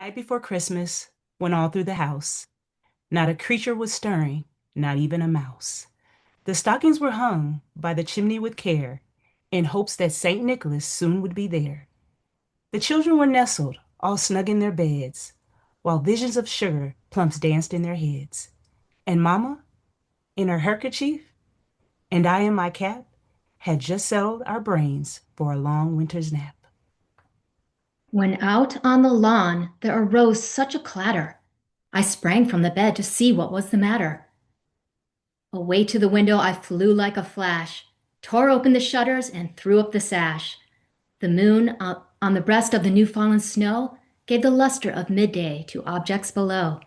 Night before Christmas, when all through the house, not a creature was stirring, not even a mouse. The stockings were hung by the chimney with care, in hopes that St. Nicholas soon would be there. The children were nestled, all snug in their beds, while visions of sugar plums danced in their heads. And Mama, in her handkerchief, and I in my cap, had just settled our brains for a long winter's nap. When out on the lawn there arose such a clatter, I sprang from the bed to see what was the matter. Away to the window I flew like a flash, tore open the shutters and threw up the sash. The moon on the breast of the new-fallen snow gave the luster of midday to objects below,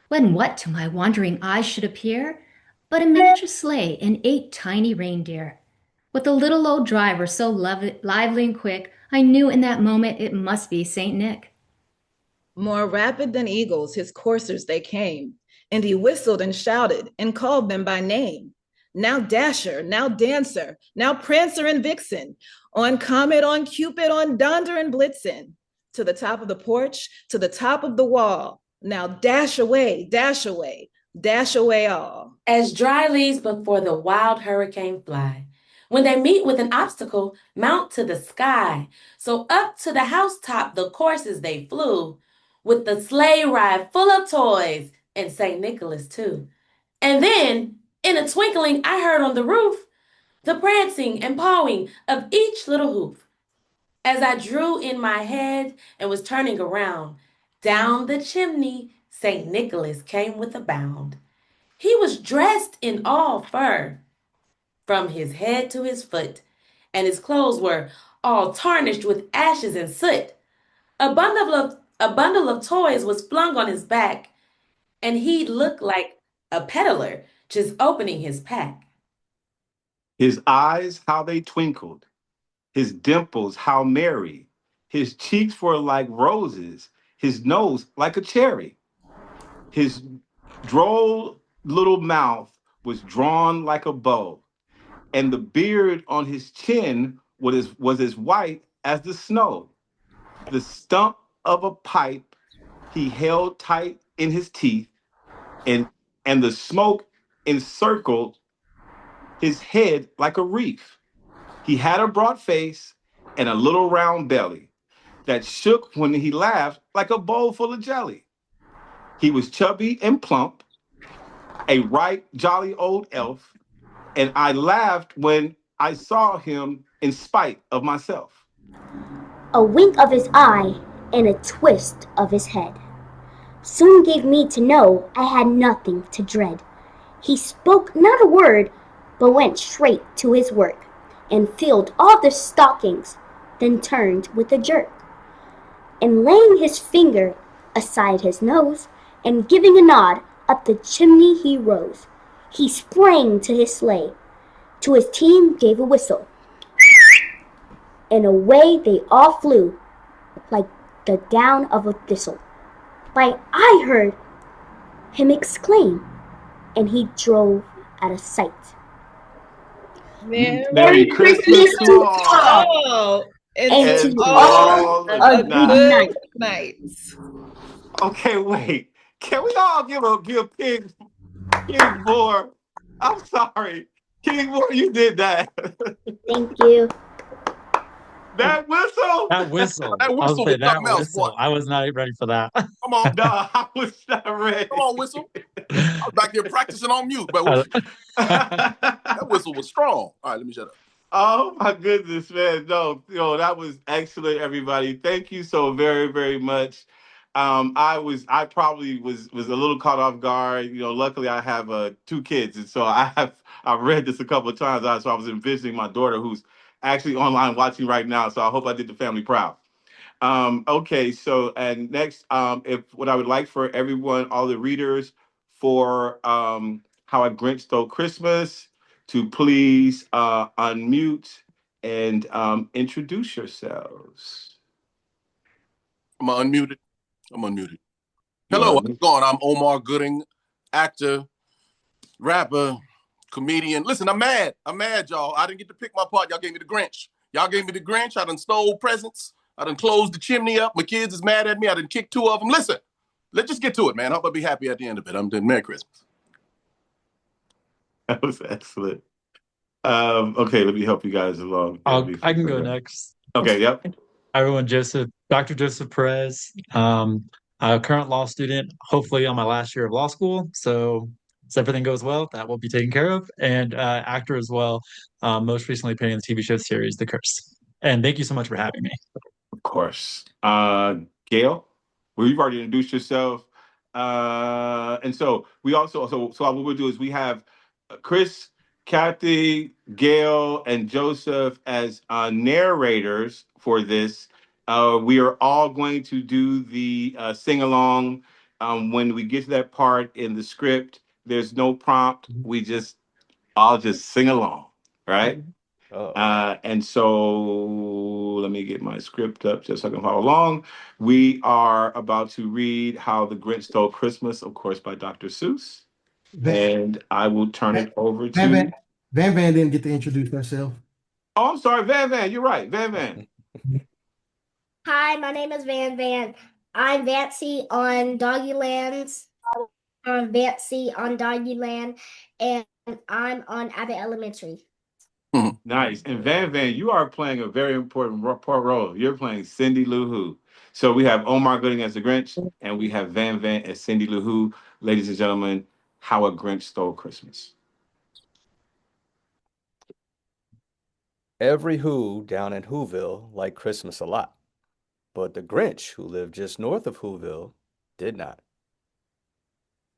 when what to my wondering eyes should appear but a miniature sleigh and 8 tiny reindeer. With the little old driver so lively and quick, I knew in that moment it must be Saint Nick. More rapid than eagles, his coursers they came, and he whistled and shouted and called them by name. Now Dasher, now Dancer, now Prancer and Vixen, on Comet, on Cupid, on Donder and Blitzen, to the top of the porch, to the top of the wall. Now dash away, dash away, dash away all. As dry leaves before the wild hurricane fly. When they meet with an obstacle, mount to the sky. So up to the housetop the coursers they flew, with the sleigh ride full of toys, and St. Nicholas too. And then, in a twinkling, I heard on the roof the prancing and pawing of each little hoof. As I drew in my head and was turning around, down the chimney St. Nicholas came with a bound. He was dressed in all fur, from his head to his foot, and his clothes were all tarnished with ashes and soot. A bundle of toys was flung on his back, and he looked like a peddler just opening his pack. His eyes, how they twinkled, his dimples, how merry, his cheeks were like roses, his nose like a cherry. His droll little mouth was drawn like a bow, and the beard on his chin was as white as the snow. The stump of a pipe he held tight in his teeth, and the smoke encircled his head like a wreath. He had a broad face and a little round belly that shook when he laughed like a bowl full of jelly. He was chubby and plump, a right jolly old elf, and I laughed when I saw him in spite of myself. A wink of his eye and a twist of his head soon gave me to know I had nothing to dread. He spoke not a word, but went straight to his work, and filled all the stockings, then turned with a jerk, and laying his finger aside his nose, and giving a nod, up the chimney he rose. He sprang to his sleigh, to his team gave a whistle, and away they all flew, like the down of a thistle. Why, I heard him exclaim, and he drove out of sight. Merry Christmas to all, and to all a good night. Okay, wait. Can we all give King Moore? I'm sorry. King Moore, you did that. Thank you. That whistle? That whistle was something else, boy. I was not ready for that. Come on. No, I was not ready. Come on, whistle. I was back here practicing on mute, but that whistle was strong. All right, let me shut up. Oh my goodness, man. No, that was excellent, everybody. Thank you so very, very much. I probably was a little caught off guard. Luckily I have 2 kids, and so I've read this a couple of times. So I was envisioning my daughter, who's actually online watching right now. So I hope I did the family proud. Okay, so and next, if what I would like for everyone, all the readers for How a Grinch Stole Christmas, to please unmute and introduce yourselves. I'm unmuted. Hello, how's it going? I'm Omar Gooding, actor, rapper, comedian. Listen, I'm mad, y'all. I didn't get to pick my part. Y'all gave me the Grinch. I done stole presents. I done closed the chimney up. My kids is mad at me. I done kicked 2 of them. Listen, let's just get to it, man. Hope I'll be happy at the end of it. I'm doing Merry Christmas. That was excellent. Okay, let me help you guys along. I can go next. Okay, yep. Everyone, Dr. Joseph Perez, a current law student, hopefully on my last year of law school. So if everything goes well, that will be taken care of. And actor as well, most recently appearing in the TV show series, The Curse. And thank you so much for having me. Of course. Gail, well, you've already introduced yourself. And so we also, so what we'll do is we have Chris, Kathy, Gail, and Joseph as narrators for this. We are all going to do the sing-along. When we get to that part in the script, there's no prompt. We all just sing along, right? And so let me get my script up just so I can follow along. We are about to read How the Grinch Stole Christmas, of course, by Dr. Seuss. And I will turn it over to... Van didn't get to introduce herself. Oh, I'm sorry, Van. You're right, Van. Hi, my name is Van. I'm Vancy on Doggyland. I'm Vancy on Doggyland, and I'm on Abbott Elementary. Nice. And Van, you are playing a very important role. You're playing Cindy Lou Who. So we have Omar Gooding as the Grinch, and we have Van as Cindy Lou Who. Ladies and gentlemen, How a Grinch Stole Christmas. Every Who down in Whoville liked Christmas a lot, but the Grinch, who lived just north of Whoville, did not.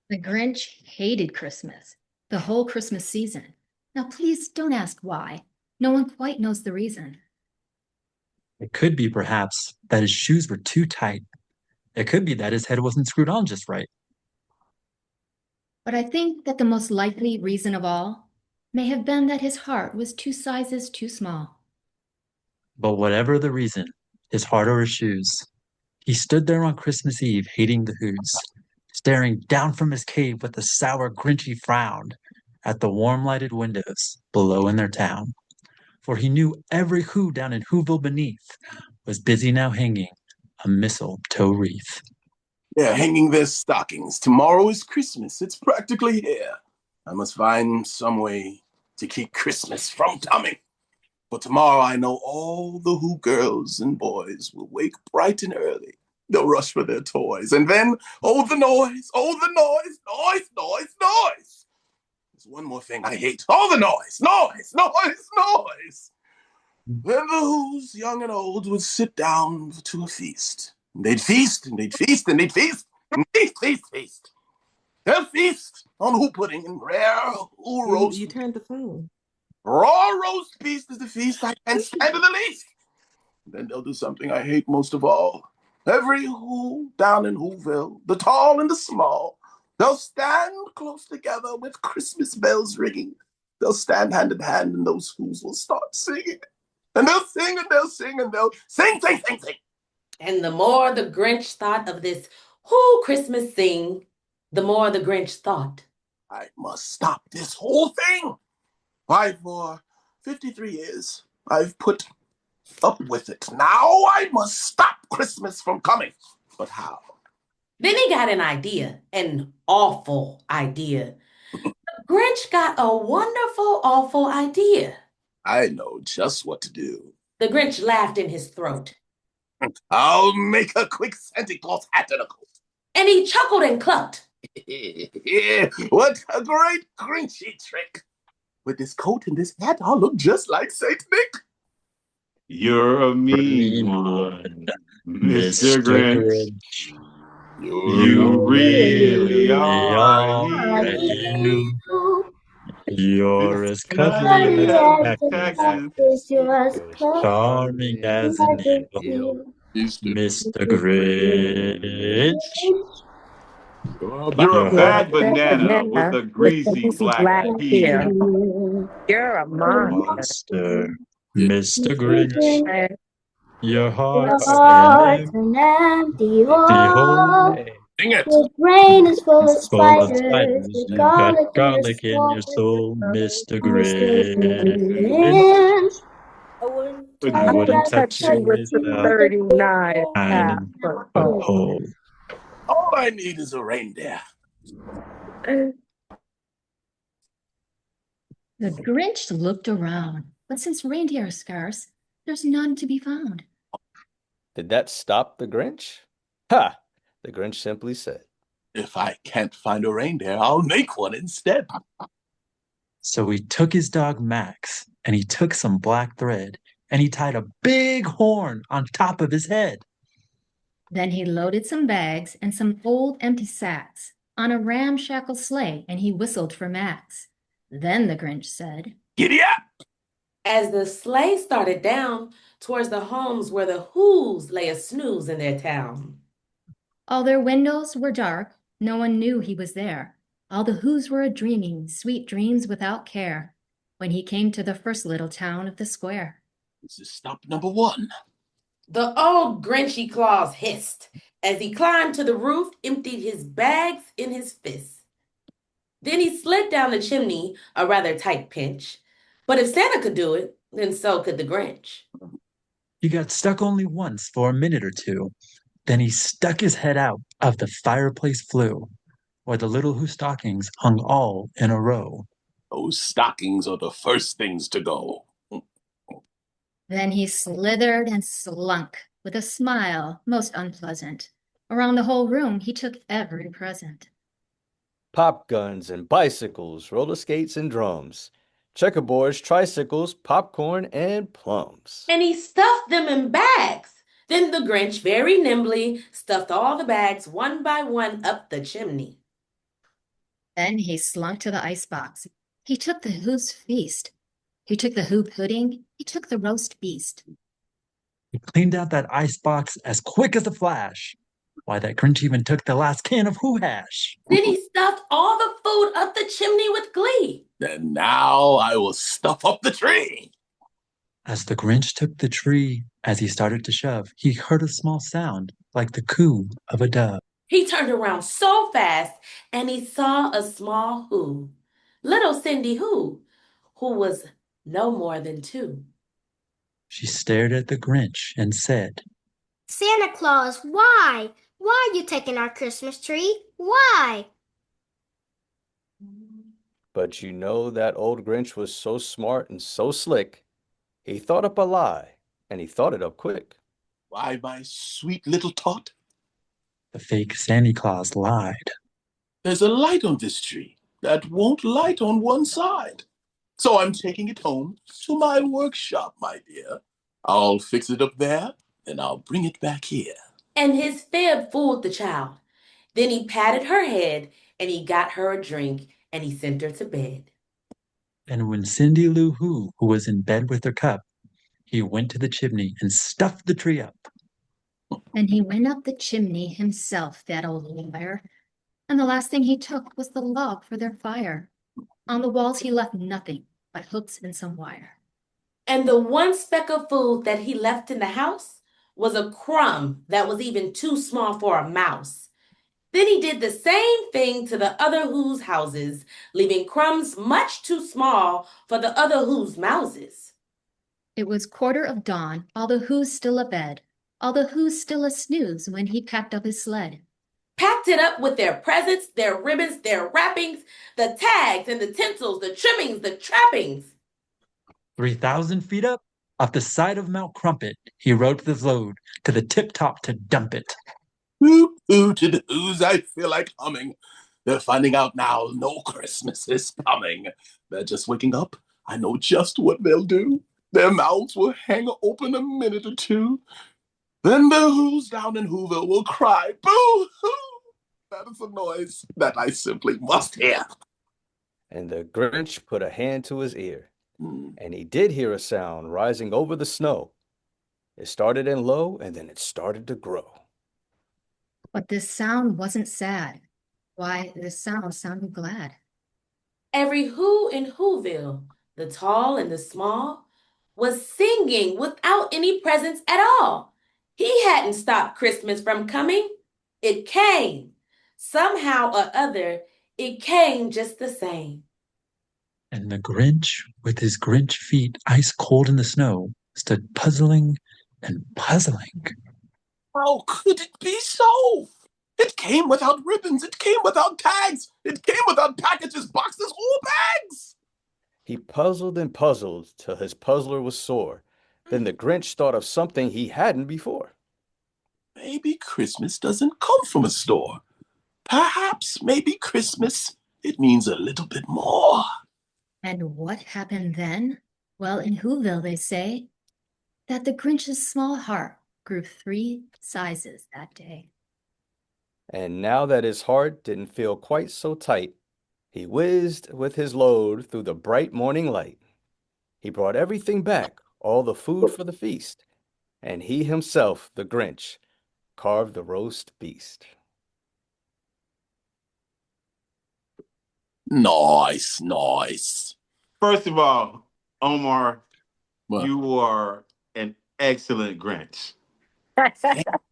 The Grinch hated Christmas, the whole Christmas season. Now, please don't ask why. No one quite knows the reason. It could be, perhaps, that his shoes were too tight. It could be that his head wasn't screwed on just right. But I think that the most likely reason of all may have been that his heart was 2 sizes too small. But whatever the reason, his heart or his shoes, he stood there on Christmas Eve hating the Who's, staring down from his cave with a sour, grinchy frown at the warm-lighted windows below in their town. For he knew every Who down in Whoville beneath was busy now hanging a mistletoe wreath. They're hanging their stockings. Tomorrow is Christmas. It's practically here. I must find some way to keep Christmas from coming. For tomorrow I know all the Who girls and boys will wake bright and early. They'll rush for their toys. And then, oh, the noise, noise. There's one more thing I hate. All the noise. Then the Who's, young and old, would sit down to a feast. And they'd feast, and they'd feast, and they'd feast, and they'd feast. They'll feast on Who pudding and rare Who roast. You turned the phone. Raw roast beef is the feast I can't stand in the least. Then they'll do something I hate most of all. Every Who down in Whoville, the tall and the small, they'll stand close together with Christmas bells ringing. They'll stand hand in hand and those Who's will start singing. And they'll sing and they'll sing and they'll sing. And the more the Grinch thought of this whole Christmas thing, the more the Grinch thought. I must stop this whole thing. Why, for 53 years, I've put up with it. Now I must stop Christmas from coming. But how? Then he got an idea, an awful idea. The Grinch got a wonderful, awful idea. I know just what to do. The Grinch laughed in his throat. I'll make a quick Santa Claus hat-tickle. And he chuckled and clucked. What a great Grinchy trick. With this coat and this hat, I'll look just like Saint Nick. You're a mean one, Mr. Grinch. You really are. You're as cuddly as cactus, charming as an eagle, Mr. Grinch. You're a bad banana with a greasy black hair. You're a monster, Mr. Grinch. Your heart's an empty hole. Sing it. Your brain is full of spiders. You got garlic in your soul, Mr. Grinch. Grinch. Wouldn't touch you with the 39 iron foot pole. All I need is a reindeer. The Grinch looked around, but since reindeer are scarce, there's none to be found. Did that stop the Grinch? Ha! The Grinch simply said, If I can't find a reindeer, I'll make one instead. So he took his dog Max, and he took some black thread, and he tied a big horn on top of his head. Then he loaded some bags and some old empty sacks on a ramshackle sleigh, and he whistled for Max. Then the Grinch said, Giddy up! As the sleigh started down towards the homes where the Who's lay a snooze in their town. All their windows were dark, no one knew he was there. All the Who's were a-dreaming sweet dreams without care, when he came to the first little town of the square. This is stop number 1. The old Grinchy claws hissed as he climbed to the roof, emptied his bags in his fists. Then he slid down the chimney, a rather tight pinch. But if Santa could do it, then so could the Grinch. He got stuck only once for a minute or two. Then he stuck his head out of the fireplace flue, where the little Who stockings hung all in a row. Those stockings are the first things to go. Then he slithered and slunk, with a smile most unpleasant. Around the whole room he took every present. pop guns and bicycles, roller skates and drums, checkerboards, tricycles, popcorn, and plums. And he stuffed them in bags. Then the Grinch very nimbly stuffed all the bags one by one up the chimney. Then he slunk to the icebox. He took the Who's feast. He took the Who pudding. He took the roast beast. He cleaned out that icebox as quick as a flash. Why, that Grinch even took the last can of Who hash. Then he stuffed all the food up the chimney with glee. And now I will stuff up the tree. As the Grinch took the tree, as he started to shove, he heard a small sound like the coo of a dove. He turned around so fast, and he saw a small Who, little Cindy who was no more than 2. She stared at the Grinch and said, Santa Claus, why? Why are you taking our Christmas tree? Why? But you know that old Grinch was so smart and so slick, he thought up a lie, and he thought it up quick. Why, my sweet little tot, the fake Santa Claus lied. There's a light on this tree that won't light on one side. So I'm taking it home to my workshop, my dear. I'll fix it up there, and I'll bring it back here. And his fib fooled the child. Then he patted her head, and he got her a drink, and he sent her to bed. And when Cindy Lou Who was in bed with her cup, he went to the chimney and stuffed the tree up. And he went up the chimney himself, that old liar. And the last thing he took was the log for their fire. On the walls he left nothing but hooks and some wire. And the one speck of food that he left in the house was a crumb that was even too small for a mouse. Then he did the same thing to the other Who's houses, leaving crumbs much too small for the other Who's mouses. It was 1:15, all the Who's still abed, all the Who's still a snooze when he packed up his sled. Packed it up with their presents, their ribbons, their wrappings, the tags and the tinsels, the trimmings, the trappings. 3,000 feet up, off the side of Mount Crumpet, he rode the load to the tip-top to dump it. Hoo-hoo to the Who's, I feel like humming. They're finding out now no Christmas is coming. They're just waking up. I know just what they'll do. Their mouths will hang open a minute or two. Then the Who's down in Whoville will cry, boo-hoo! That is a noise that I simply must hear. And the Grinch put a hand to his ear, and he did hear a sound rising over the snow. It started in low, and then it started to grow. But this sound wasn't sad. Why, this sound sounded glad. Every Who in Whoville, the tall and the small, was singing without any presents at all. He hadn't stopped Christmas from coming. It came. Somehow or other, it came just the same. And the Grinch, with his Grinch feet ice cold in the snow, stood puzzling and puzzling. How could it be so? It came without ribbons. It came without tags. It came without packages, boxes, or bags. He puzzled and puzzled till his puzzler was sore. Then the Grinch thought of something he hadn't before. Maybe Christmas doesn't come from a store. Perhaps, maybe Christmas, it means a little bit more. And what happened then? Well, in Whoville they say that the Grinch's small heart grew 3 sizes that day. And now that his heart didn't feel quite so tight, he whizzed with his load through the bright morning light. He brought everything back, all the food for the feast, and he himself, the Grinch, carved the roast beast. Nice, nice. First of all, Omar, What? you are an excellent Grinch.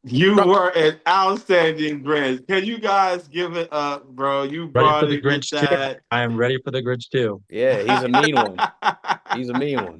You were an outstanding Grinch. Can you guys give it up, bro? You Ready brought for the it with Grinch too? that. I am ready for the Grinch too. Yeah, he's a mean one. He's a mean one.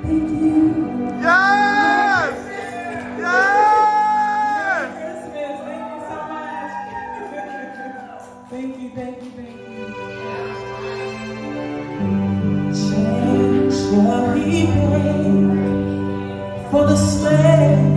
Yes! Yes! Thank you, thank you, thank you. Change shall be paid for the slave.